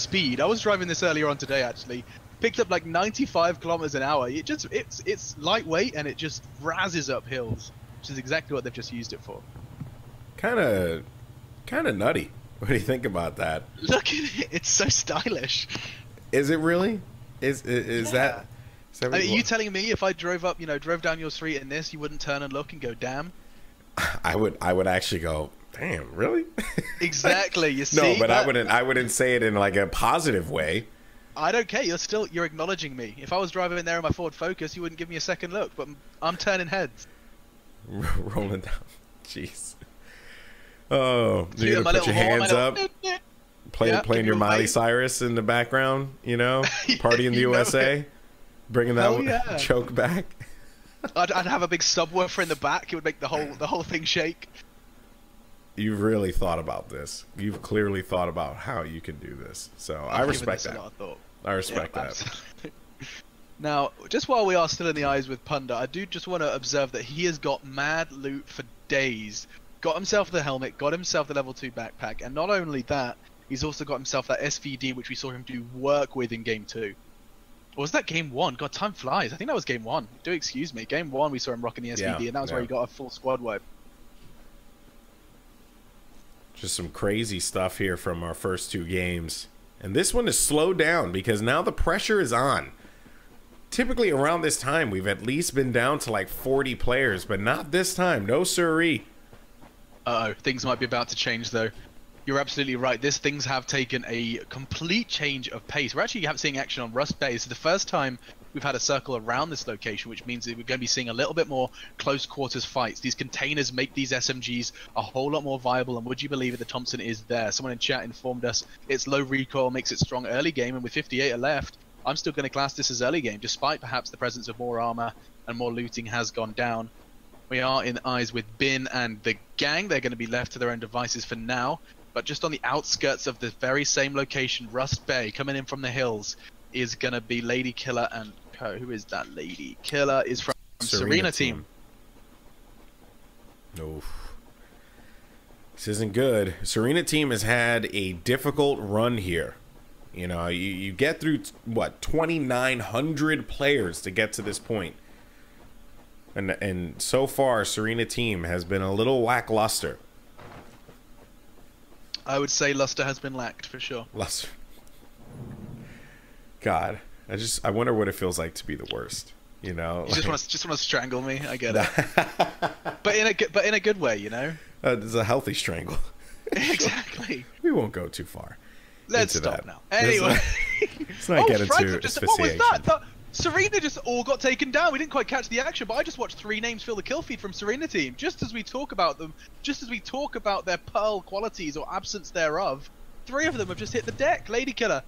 speed. I was driving this earlier on today, actually. Picked up like 95 kilometers an hour. It's lightweight and it just razzes up hills, which is exactly what they've just used it for. Kind of nutty. What do you think about that? Look at it. It's so stylish. Is it really? Is that? I mean, are you telling me if I drove up, drove down your street in this, you wouldn't turn and look and go, damn? I would actually go, damn, really? Exactly. You see? No, but I wouldn't say it in like a positive way. I don't care. You're acknowledging me. If I was driving in there in my Ford Focus, you wouldn't give me a second look. But I'm turning heads. Rolling down. Jeez. Oh, you're gonna put your hands up, playing your Miley Cyrus in the background. Party in the USA, bringing that choke back. I'd have a big subwoofer in the back. It would make the whole thing shake. You've really thought about this. You've clearly thought about how you can do this. So I respect that. I respect that. Absolutely. Now, just while we are still in the eyes with Punda, I do just want to observe that he has got mad loot for days. Got himself the helmet, got himself the level 2 backpack, and not only that, he's also got himself that SVD, which we saw him do work with in Game 2. Or was that Game 1? God, time flies. I think that was Game 1. Do excuse me. Game 1, we saw him rocking the SVD, and that was where he got a full squad wipe. Just some crazy stuff here from our first 2 games. And this one is slowed down because now the pressure is on. Typically around this time, we've at least been down to like 40 players, but not this time. No siree. Uh-oh, things might be about to change, though. You're absolutely right. Things have taken a complete change of pace. We're actually seeing action on Rust Bay. It's the first time we've had a circle around this location, which means that we're going to be seeing a little bit more close quarters fights. These containers make these SMGs a whole lot more viable, and would you believe it, the Thompson is there. Someone in chat informed us it's low recoil, makes it strong early game, and with 58 left, I'm still going to class this as early game, despite perhaps the presence of more armor and more looting has gone down. We are in eyes with Bin and the gang. They're going to be left to their own devices for now, but just on the outskirts of the very same location, Rust Bay, coming in from the hills, is going to be Lady Killer and co. Who is that Lady Killer? Is from Serena team. Oof. This isn't good. Serena team has had a difficult run here. You get through, what, 2,900 players to get to this point. And so far, Serena team has been a little lackluster. I would say luster has been lacked, for sure. Luster. God, I wonder what it feels like to be the worst. You just want to strangle me. I get it, but in a good way, It's a healthy strangle. Exactly. We won't go too far. Let's stop now. Anyway, let's not get into asphyxiation. What was that? Serena just all got taken down. We didn't quite catch the action, but I just watched 3 names fill the kill feed from Serena team. Just as we talk about them, just as we talk about their pearl qualities or absence thereof, 3 of them have just hit the deck. Lady Killer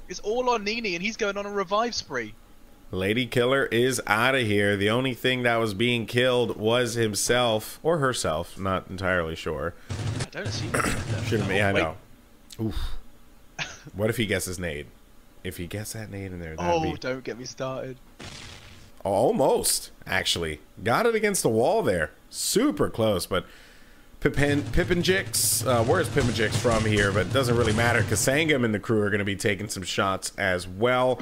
is all on Nene, and he's going on a revive spree. Lady Killer is out of here. The only thing that was being killed was himself or herself. Not entirely sure. I don't assume. Shouldn't be. I know. Oof. What if he gets his nade? If he gets that nade in there, don't get me started. Almost, actually. Got it against the wall there. Super close, but Pippinjix, where's Pippinjix from here? But it doesn't really matter because Sangam and the crew are going to be taking some shots as well.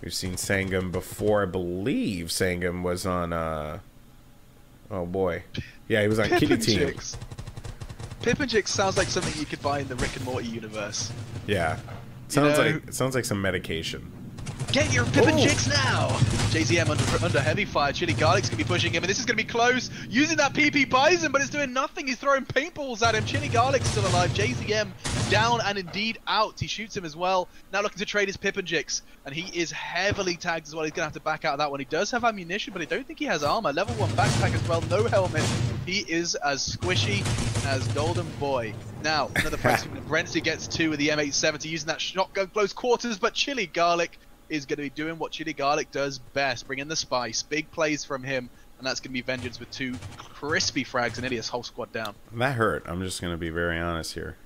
We've seen Sangam before. I believe Sangam was on, oh boy. Yeah, he was on Kitty Team. Pippinjix sounds like something you could buy in the Rick and Morty universe. Yeah. Sounds like some medication. Get your Pippinjix now! JZM under heavy fire. Chili Garlic's going to be pushing him, and this is going to be close. Using that PP Bison, but it's doing nothing. He's throwing paintballs at him. Chili Garlic's still alive. JZM down and indeed out. He shoots him as well. Now looking to trade his Pippinjix, and he is heavily tagged as well. He's going to have to back out of that one. He does have ammunition, but I don't think he has armor. Level 1 backpack as well. No helmet. He is as squishy as Golden Boy. Now, another place from Brentzy gets 2 with the M870 using that shotgun close quarters, but Chili Garlic is going to be doing what Chili Garlic does best, bringing the spice. Big plays from him, and that's going to be Vengeance with 2 crispy frags and Ilias whole squad down. That hurt. I'm just going to be very honest here,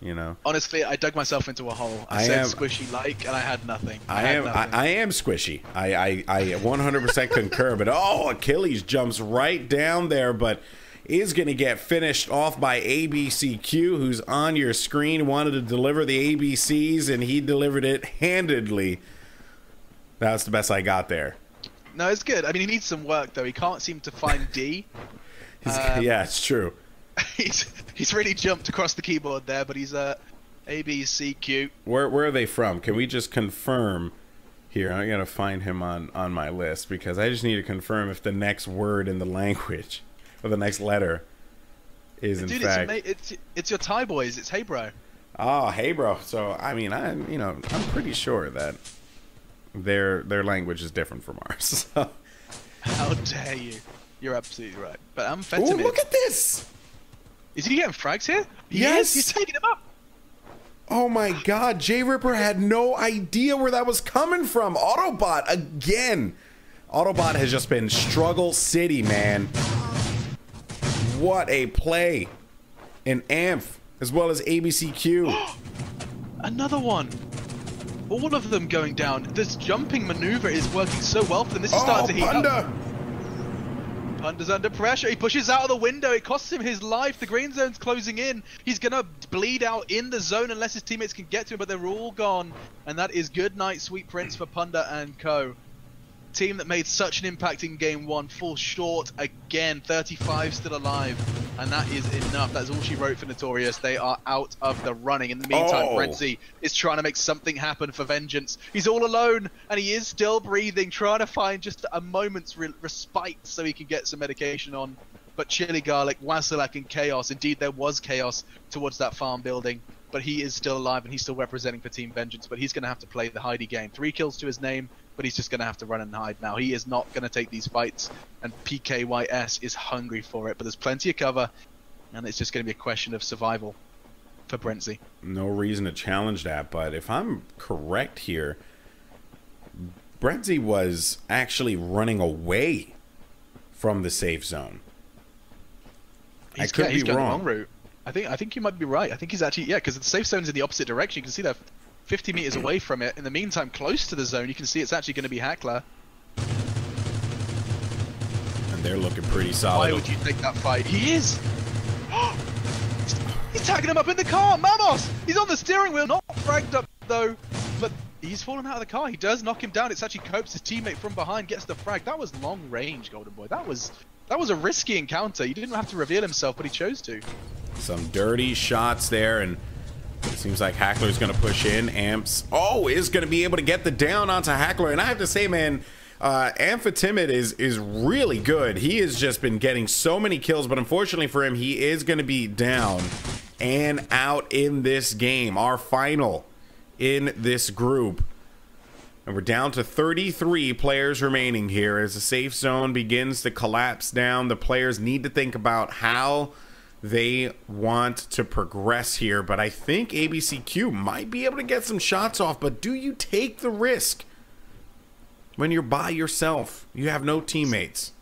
Honestly, I dug myself into a hole. I said squishy like, and I had nothing. I am squishy. I 100% concur, but Achilles jumps right down there, but is going to get finished off by ABCQ, who's on your screen. Wanted to deliver the ABCs, and he delivered it handedly. That's the best I got there. No, it's good. I mean, he needs some work, though. He can't seem to find D. Yeah, it's true. He's really jumped across the keyboard there, but he's A, B, C, Q. Where are they from? Can we just confirm here? I gotta find him on my list because I just need to confirm if the next word in the language or the next letter is in fact. It's your Thai boys. It's hey bro. Oh, hey bro. So I mean, I'm pretty sure that their language is different from ours. So. How dare you? You're absolutely right. But amphetamine. Oh, look at this! Is he getting frags here? Yes! He's taking him up! Oh my god, J-Ripper had no idea where that was coming from. Autobot, again! Autobot has just been struggle city, man. What a play. And Amph, as well as ABCQ. Another one! All of them going down. This jumping maneuver is working so well for them. This is starting to heat up. Punda's under pressure. He pushes out of the window. It costs him his life. The green zone's closing in. He's going to bleed out in the zone unless his teammates can get to him, but they're all gone. And that is good night, Sweet Prince for Punda and co. Team that made such an impact in game one falls short again. 35 still alive. And that is enough. That's all she wrote for Notorious. They are out of the running. In the meantime, Brenzy is trying to make something happen for Vengeance. He's all alone, and he is still breathing, trying to find just a moment's respite so he can get some medication on. But Chili Garlic, Wasilak, and Chaos. Indeed, there was Chaos towards that farm building. But he is still alive, and he's still representing for Team Vengeance. But he's going to have to play the hidey game. 3 kills to his name, but he's just going to have to run and hide now. He is not going to take these fights, and PKYS is hungry for it. But there's plenty of cover, and it's just going to be a question of survival for Brenzy. No reason to challenge that, but if I'm correct here, Brenzy was actually running away from the safe zone. I could be going wrong. The wrong route. I think you might be right. I think he's actually, yeah, because the safe zone's in the opposite direction. You can see they're 50 meters away from it. In the meantime, close to the zone, you can see it's actually going to be Hackler. And they're looking pretty solid. Why would you take that fight? He is! He's tagging him up in the car! Mamos! He's on the steering wheel, not fragged up though, but he's fallen out of the car. He does knock him down. It's actually Copes, his teammate from behind, gets the frag. That was long range, Golden Boy. That was a risky encounter. He didn't have to reveal himself, but he chose to. Some dirty shots there, and it seems like Hackler's going to push in. Amps, is going to be able to get the down onto Hackler. And I have to say, man, Amphetamid is really good. He has just been getting so many kills, but unfortunately for him, he is going to be down and out in this game. Our final in this group. And we're down to 33 players remaining here. As the safe zone begins to collapse down, the players need to think about how they want to progress here. But I think ABCQ might be able to get some shots off. But do you take the risk when you're by yourself? You have no teammates.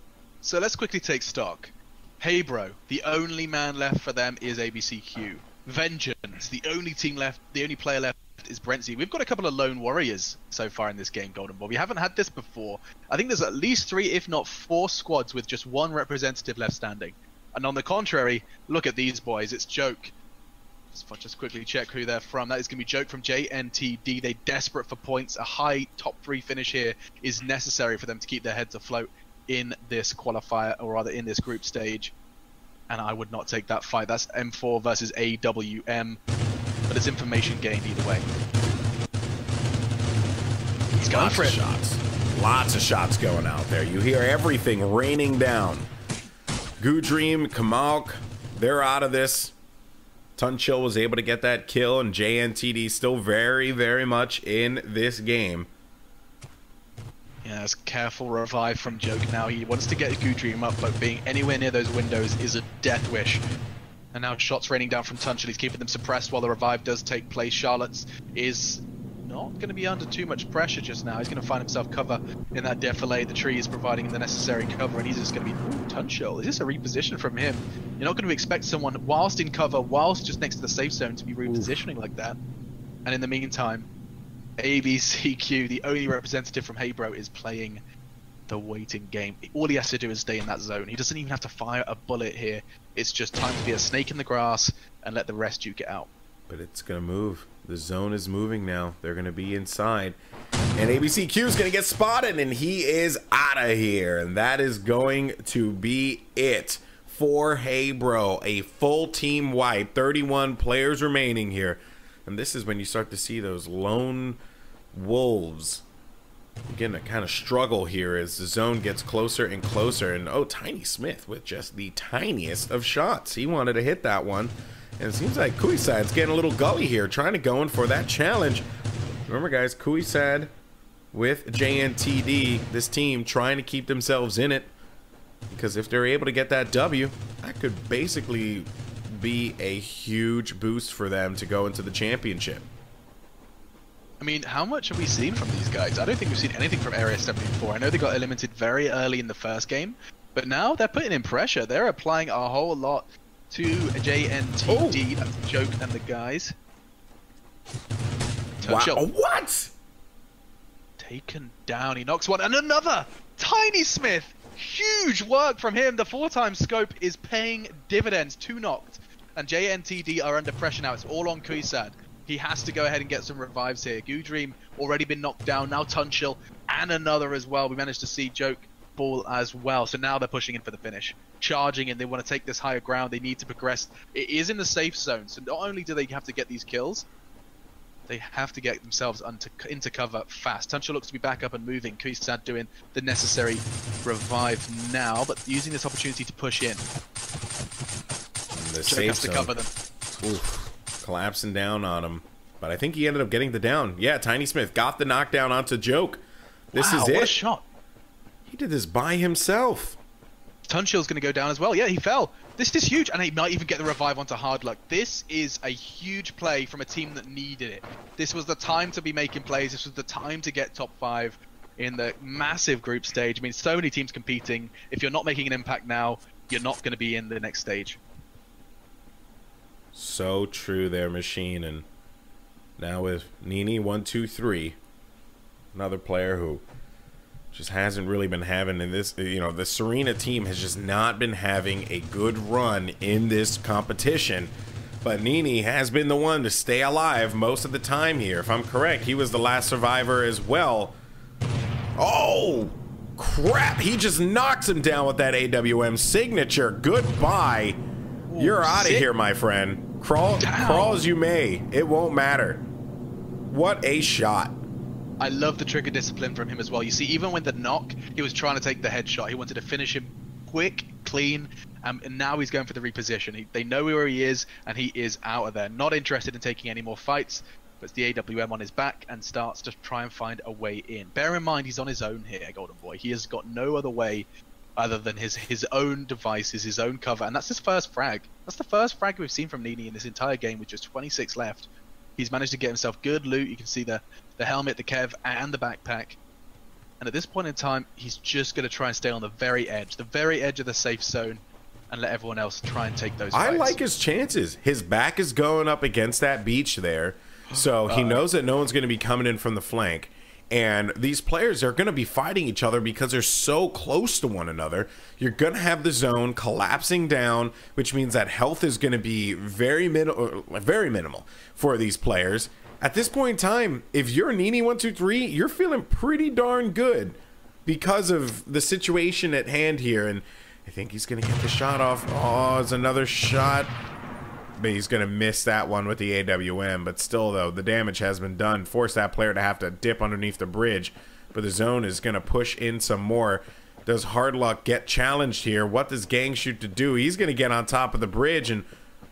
So let's quickly take stock. Hey bro, the only man left for them is ABCQ. Vengeance, the only team left, the only player left is Brenzy. We've got a couple of lone warriors so far in this game, Golden Boy. We haven't had this before. I think there's at least 3, if not 4 squads with just 1 representative left standing. And on the contrary, look at these boys. It's Joke. Just quickly check who they're from. That is going to be Joke from JNTD. They're desperate for points. A high top 3 finish here is necessary for them to keep their heads afloat in this qualifier, or rather in this group stage. And I would not take that fight. That's M4 versus AWM. But it's information gained either way. He's going for it. Shots. Lots of shots going out there. You hear everything raining down. Goodream, Kamalk, they're out of this. Tunchill was able to get that kill, and JNTD still very, very much in this game. Yeah, it's careful revive from Joke now. He wants to get Goodream up, but being anywhere near those windows is a death wish. And now shots raining down from Tunchill. He's keeping them suppressed while the revive does take place. Charlotte's is not going to be under too much pressure just now. He's going to find himself cover in that defilade. The tree is providing the necessary cover, and he's just going to be... Ooh, Tunchill. Is this a reposition from him? You're not going to expect someone, whilst in cover, whilst just next to the safe zone, to be repositioning like that. And in the meantime, ABCQ, the only representative from Heybro, is playing the waiting game. All he has to do is stay in that zone. He doesn't even have to fire a bullet here. It's just time to be a snake in the grass and let the rest duke it out. But it's going to move. The zone is moving now. They're going to be inside. And ABCQ is going to get spotted, and he is out of here. And that is going to be it for Hey Bro. A full team wipe. 31 players remaining here. And this is when you start to see those lone wolves begin to kind of struggle here as the zone gets closer and closer. And oh, Tiny Smith with just the tiniest of shots. He wanted to hit that one. And it seems like Kuisad's getting a little gully here, trying to go in for that challenge. Remember, guys, Kuisad with JNTD, this team trying to keep themselves in it. Because if they're able to get that W, that could basically be a huge boost for them to go into the championship. I mean, how much have we seen from these guys? I don't think we've seen anything from Area 74. I know they got eliminated very early in the first game, but now they're putting in pressure. They're applying a whole lot to JNTD, that's the Joke and the guys. Wow, what? Taken down, he knocks one, and another! Tiny Smith! Huge work from him. The 4-time scope is paying dividends. 2 knocked. And JNTD are under pressure now. It's all on Kuisad. He has to go ahead and get some revives here. Goodream already been knocked down. Now Tunchill and another as well. We managed to see Joke fall as well. So now they're pushing in for the finish. Charging in. They want to take this higher ground. They need to progress. It is in the safe zone. So not only do they have to get these kills, they have to get themselves into cover fast. Tunchill looks to be back up and moving. Kuisad doing the necessary revive now, but using this opportunity to push in. The Joke has to cover them. Oof. Collapsing down on him. But I think he ended up getting the down. Yeah, Tiny Smith got the knockdown onto Joke. This is it. What a shot. He did this by himself. Tunchill's going to go down as well. Yeah, he fell. This is huge. And he might even get the revive onto Hard Luck. This is a huge play from a team that needed it. This was the time to be making plays. This was the time to get top 5 in the massive group stage. I mean, so many teams competing. If you're not making an impact now, you're not going to be in the next stage. So true there, Machine. And now with Nene 1, 2, 3, another player who just hasn't really been having in this, you know, the Serena team has just not been having a good run in this competition. But Nene has been the one to stay alive most of the time here. If I'm correct, he was the last survivor as well. Oh, crap. He just knocks him down with that AWM signature. Goodbye. You're out of here, my friend. Crawl as you may. It won't matter. What a shot. I love the trigger discipline from him as well. You see, even with the knock, he was trying to take the headshot. He wanted to finish him quick, clean, and now he's going for the reposition. They know where he is, and he is out of there. Not interested in taking any more fights, puts the AWM on his back and starts to try and find a way in. Bear in mind, he's on his own here, Golden Boy. He has got no other way other than his own devices, his own cover, and that's his first frag. That's the first frag we've seen from Nene in this entire game with just 26 left. He's managed to get himself good loot. You can see the helmet, the Kev, and the backpack. And at this point in time, he's just going to try and stay on the very edge of the safe zone, and let everyone else try and take those fights. I like his chances. His back is going up against that beach there, so he knows that no one's going to be coming in from the flank. And these players are going to be fighting each other because they're so close to one another. You're going to have the zone collapsing down, which means that health is going to be very minimal for these players. At this point in time, if you're Nene 1, 2, 3, you're feeling pretty darn good because of the situation at hand here. And I think he's going to get the shot off. Oh, it's another shot. But he's going to miss that one with the AWM. But still, though, the damage has been done. Force that player to have to dip underneath the bridge. But the zone is going to push in some more. Does Hard Luck get challenged here? What does Gang Shoot to do? He's going to get on top of the bridge, and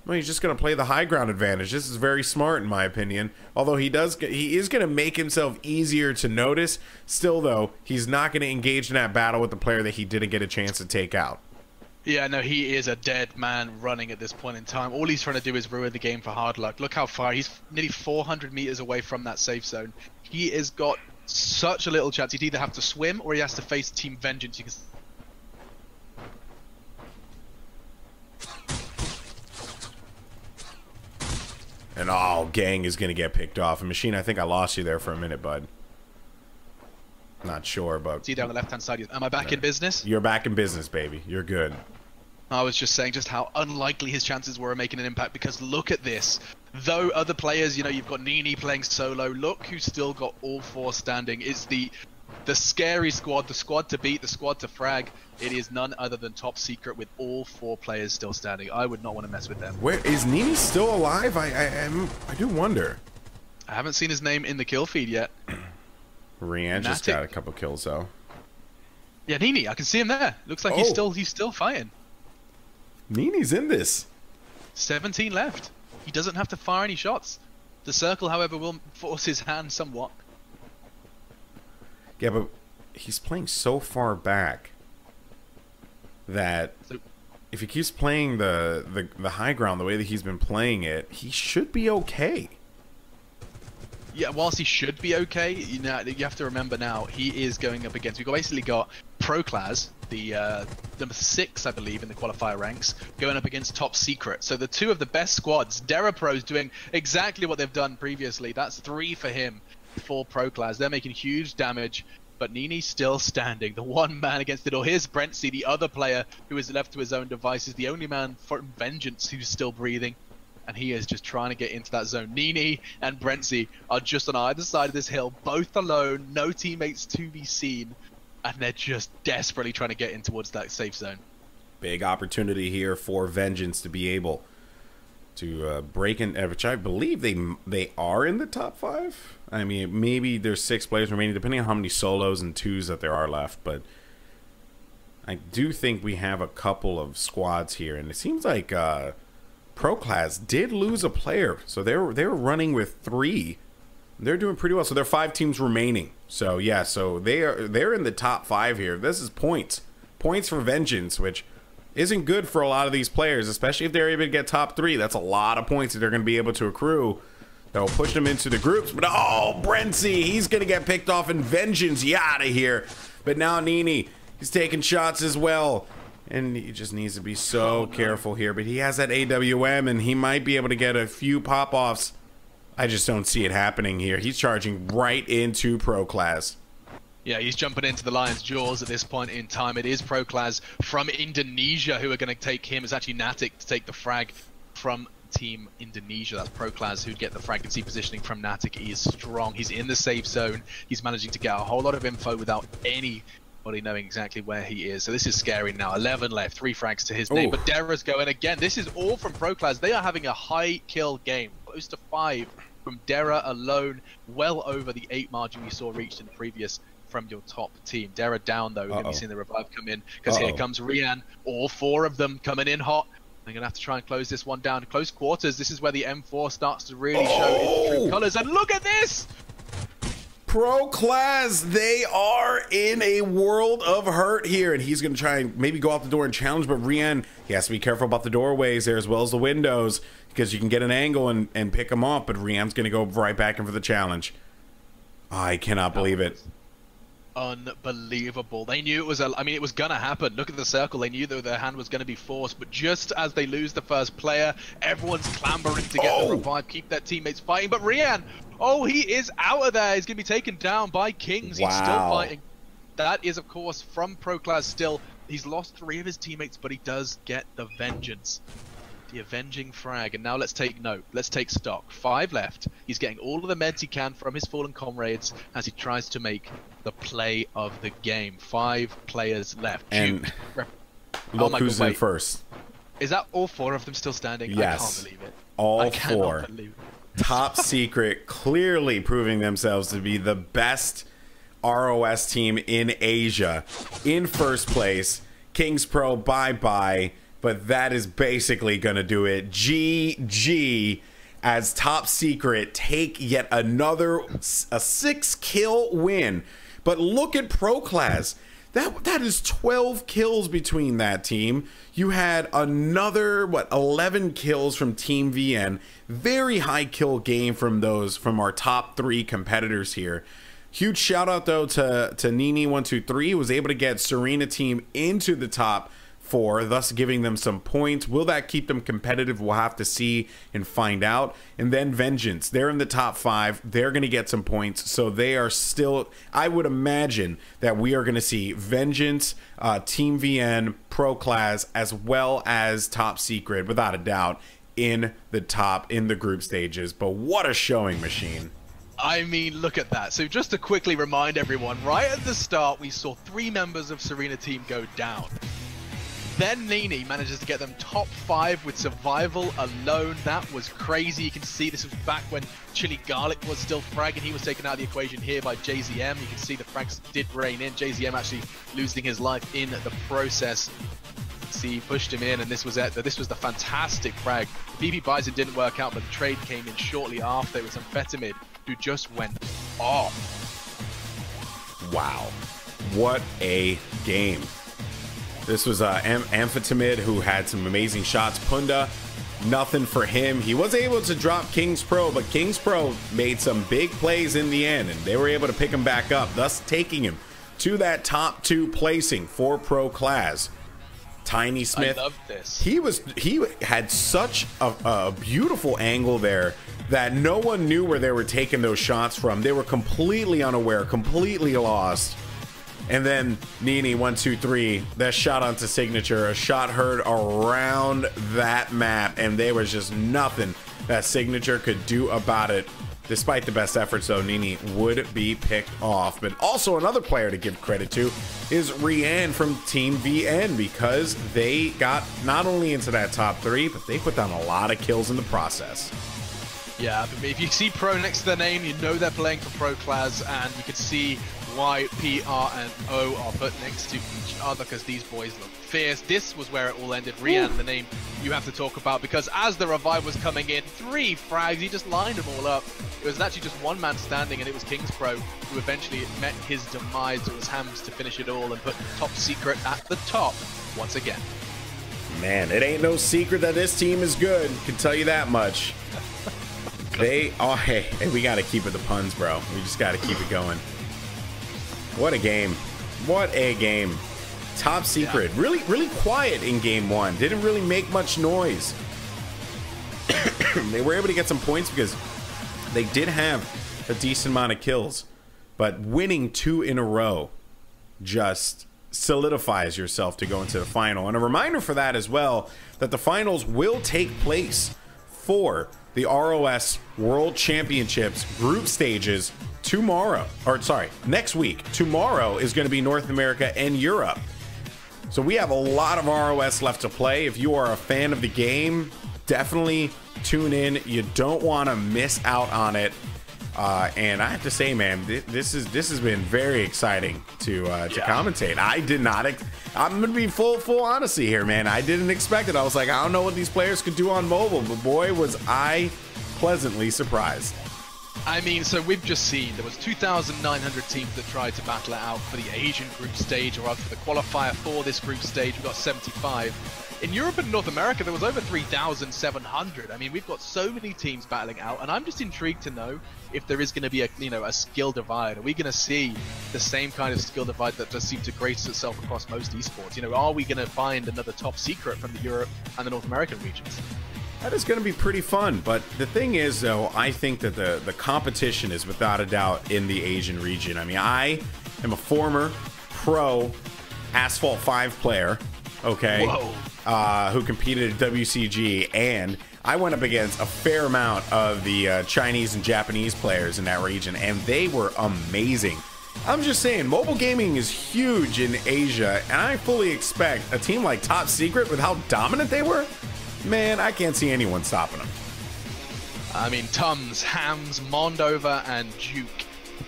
well, he's just going to play the high ground advantage. This is very smart, in my opinion. Although he is going to make himself easier to notice. Still, though, he's not going to engage in that battle with the player that he didn't get a chance to take out. Yeah, no, he is a dead man running at this point in time. All he's trying to do is ruin the game for Hard Luck. Look how far. He's nearly 400 meters away from that safe zone. He has got such a little chance. He'd either have to swim or he has to face Team Vengeance. You can... And oh, Gang is going to get picked off. And Machine, I think I lost you there for a minute, bud. Not sure, but See down the left-hand side. Am I back in business? you're back in business, baby. You're good. I was just saying just how unlikely his chances were of making an impact, because look at this. Though other players, you know, you've got Nene playing solo, look who's still got all four standing. It's the scary squad, the squad to beat, the squad to frag. It is none other than Top Secret with all four players still standing. I would not want to mess with them. Where is Nene still alive? I do wonder. I haven't seen his name in the kill feed yet. Rian just got a couple kills though. Yeah, Nene, I can see him there. Looks like he's still fighting. Nene's in this. 17 left. He doesn't have to fire any shots. The circle, however, will force his hand somewhat. Yeah, but he's playing so far back that if he keeps playing the high ground the way that he's been playing it, he should be okay. Yeah, whilst he should be okay, you know, you have to remember now he is going up against. We've basically got Proclaz, the number 6, I believe, in the qualifier ranks, going up against Top Secret. So the two of the best squads. Derapro's doing exactly what they've done previously. That's 3 for him, 4 Proclaz. They're making huge damage, but Nene's still standing. The one man against it all. Here's Brentsy, the other player who is left to his own devices, the only man from Vengeance who's still breathing. And he is just trying to get into that zone. Nene and Brentsy are just on either side of this hill, both alone, no teammates to be seen, and they're just desperately trying to get in towards that safe zone. Big opportunity here for Vengeance to be able to break in, which I believe they are in the top 5. I mean, maybe there's 6 players remaining, depending on how many solos and 2s that there are left, but I do think we have a couple of squads here, and it seems like Proclaz did lose a player, so they were running with 3. They're doing pretty well. So there are 5 teams remaining. So yeah, so they're in the top 5 here. This is points for Vengeance, which isn't good for a lot of these players, especially if they're able to get top 3. That's a lot of points that they're going to be able to accrue. That will push them into the groups. But oh, Brentsy, he's going to get picked off, and Vengeance, you out of here. But now Nene, he's taking shots as well. And he just needs to be so careful here. But he has that AWM, and he might be able to get a few pop-offs. I just don't see it happening here. He's charging right into Proclaz. Yeah, he's jumping into the lion's jaws at this point in time. It is Proclaz from Indonesia who are going to take him. It's actually Natic to take the frag from Team Indonesia. That's Proclaz who'd get the fragmency positioning from Natic. He is strong. He's in the safe zone. He's managing to get a whole lot of info without anybody knowing exactly where he is. So this is scary now. 11 left, 3 frags to his name. But Dera's going again. This is all from Proclaz. They are having a high kill game, close to 5 from Dera alone, well over the 8 margin we saw reached in the previous from your top team. Dera down though. We're going to be seeing the revive come in, because here comes Rian. All 4 of them coming in hot. They're going to have to try and close this one down. Close quarters. This is where the M4 starts to really show its true colors. And look at this! Proclaz, they are in a world of hurt here, and he's going to try and maybe go out the door and challenge, but Rian, he has to be careful about the doorways there as well as the windows, because you can get an angle and pick him off, but Rian's going to go right back in for the challenge. I cannot believe it. Unbelievable. They knew it was it was gonna happen. Look at the circle. They knew that their hand was gonna be forced, but just as they lose the first player, everyone's clambering to get the revive, keep their teammates fighting. But Rian, he is out of there. He's gonna be taken down by Kings. He's still fighting. That is, of course, from Proclaz still. He's lost 3 of his teammates, but he does get the vengeance. The avenging frag. And now let's take note. Let's take stock. 5 left. He's getting all of the meds he can from his fallen comrades as he tries to make the play of the game. 5 players left. And look who's in first. Is that all 4 of them still standing? Yes. I can't believe it. All 4. Top Secret clearly proving themselves to be the best ROS team in Asia. In first place. Kings Pro, bye-bye. But that is basically going to do it. GG, as Top Secret take yet another a 6-kill win. But look at Proclaz. That is 12 kills between that team. You had another, 11 kills from Team VN. Very high kill game from our top 3 competitors here. Huge shout out though to Nene123, who was able to get Serena team into the top 4, thus giving them some points. Will that keep them competitive? We'll have to see and find out. And then Vengeance, they're in the top 5. They're going to get some points, so they are still, I would imagine that we are going to see Vengeance, Team VN, Pro Class, as well as Top Secret, without a doubt, in the group stages. But what a showing machine. I mean, look at that. So just to quickly remind everyone, right at the start, we saw 3 members of Serena team go down. Then Nene manages to get them top 5 with survival alone. That was crazy. You can see this was back when Chili Garlic was still fragging. He was taken out of the equation here by JZM. You can see the frags did rain in. JZM actually losing his life in the process. See, he pushed him in, and this was it. This was the fantastic frag. BP Bison didn't work out, but the trade came in shortly after. It was Amphetamid who just went off. Wow. What a game. This was Amphetamid, who had some amazing shots. Punda, nothing for him. He was able to drop King's Pro, but King's Pro made some big plays in the end, and they were able to pick him back up, thus taking him to that top 2 placing for Pro Class. Tiny Smith, I love this. He had such a beautiful angle there that no one knew where they were taking those shots from. They were completely unaware, completely lost. And then Nene, 1, 2, 3, that shot onto Signature, a shot heard around that map, and there was just nothing that Signature could do about it. Despite the best efforts, though, Nene would be picked off. But also another player to give credit to is Rianne from Team VN, because they got not only into that top 3, but they put down a lot of kills in the process. Yeah, but if you see Pro next to their name, you know they're playing for Pro Class, and you can see why P, R, and O are put next to each other, because these boys look fierce. This was where it all ended. Rianne, the name you have to talk about, because as the revive was coming in, 3 frags, he just lined them all up. It was actually just one man standing, and it was King's Pro who eventually met his demise. It was Hams to finish it all and put Top Secret at the top once again. Man, it ain't no secret that this team is good. Can tell you that much. They are. Hey, we got to keep it the puns, bro. We just got to keep it going. What a game. What a game. Top Secret. Yeah. Really quiet in game 1. Didn't really make much noise. They were able to get some points because they did have a decent amount of kills. But winning 2 in a row just solidifies yourself to go into the final. And a reminder for that as well, that the finals will take place for the ROS World Championships group stages tomorrow, or sorry, next week. Tomorrow is going to be North America and Europe. So we have a lot of ROS left to play. If you are a fan of the game, definitely tune in. You don't want to miss out on it. And I have to say, man, this has been very exciting to commentate. I did not. I'm gonna be full honesty here, man. I didn't expect it. I was like, I don't know what these players could do on mobile, but boy, was I pleasantly surprised. I mean, so we've just seen there was 2,900 teams that tried to battle it out for the Asian group stage, or rather for the qualifier for this group stage. We got 75. In Europe and North America, there was over 3,700. I mean, we've got so many teams battling out, and I'm just intrigued to know if there is going to be a skill divide. Are we going to see the same kind of skill divide that does seem to grace itself across most esports? You know, are we going to find another Top Secret from the Europe and the North American regions? That is going to be pretty fun. But the thing is, though, I think that the competition is without a doubt in the Asian region. I mean, I am a former pro Asphalt 5 player, okay? Whoa. Who competed at WCG, and I went up against a fair amount of the Chinese and Japanese players in that region, and they were amazing. I'm just saying, mobile gaming is huge in Asia, and I fully expect a team like Top Secret, with how dominant they were, man, I can't see anyone stopping them. I mean, Tums, Hams, Mondover, and Duke.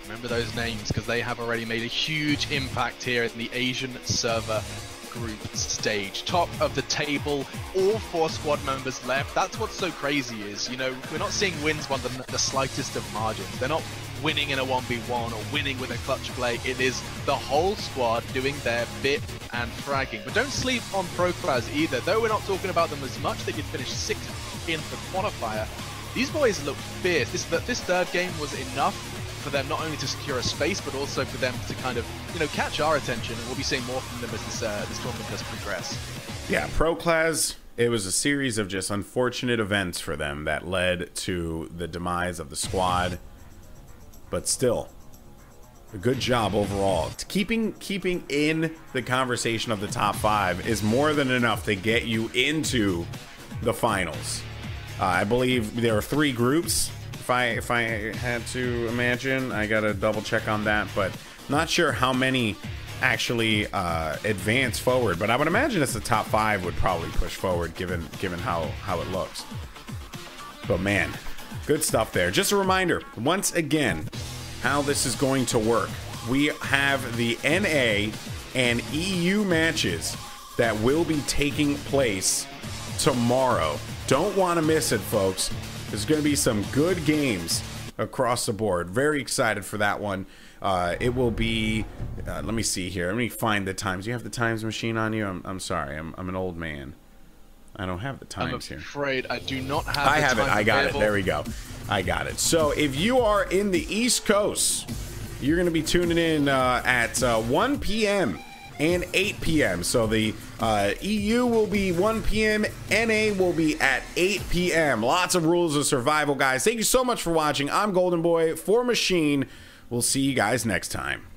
Remember those names, because they have already made a huge impact here in the Asian server group stage. Top of the table, all 4 squad members left. That's what's so crazy is, you know, we're not seeing wins by the slightest of margins. They're not winning in a 1v1 or winning with a clutch play. It is the whole squad doing their bit and fragging. But don't sleep on Pro Class either. Though we're not talking about them as much, they did finish 6th in the qualifier. These boys look fierce. This third game was enough for them not only to secure a space, but also for them to kind of, you know, catch our attention, and we'll be seeing more from them as this tournament does progress. Yeah, Pro Class, it was a series of just unfortunate events for them that led to the demise of the squad. But still, a good job overall. Keeping in the conversation of the top 5 is more than enough to get you into the finals. I believe there are 3 groups. If I had to imagine, I gotta double check on that, but not sure how many actually advance forward. But I would imagine it's the top 5 would probably push forward, given how it looks. But man, good stuff there. Just a reminder, once again, how this is going to work. We have the NA and EU matches that will be taking place tomorrow. Don't want to miss it, folks. There's going to be some good games across the board. Very excited for that one. It will be, let me see here. Let me find the times. You have the times machine on you? I'm sorry. I'm an old man. I don't have the times here. I'm afraid I do not have I have it. I got available. it. There we go. I got it. So if you are in the East Coast, you're going to be tuning in at 1 p.m. and 8 p.m. So the EU will be 1 p.m. NA will be at 8 p.m. Lots of rules of survival, guys. Thank you so much for watching. I'm Golden Boy for Machine. We'll see you guys next time.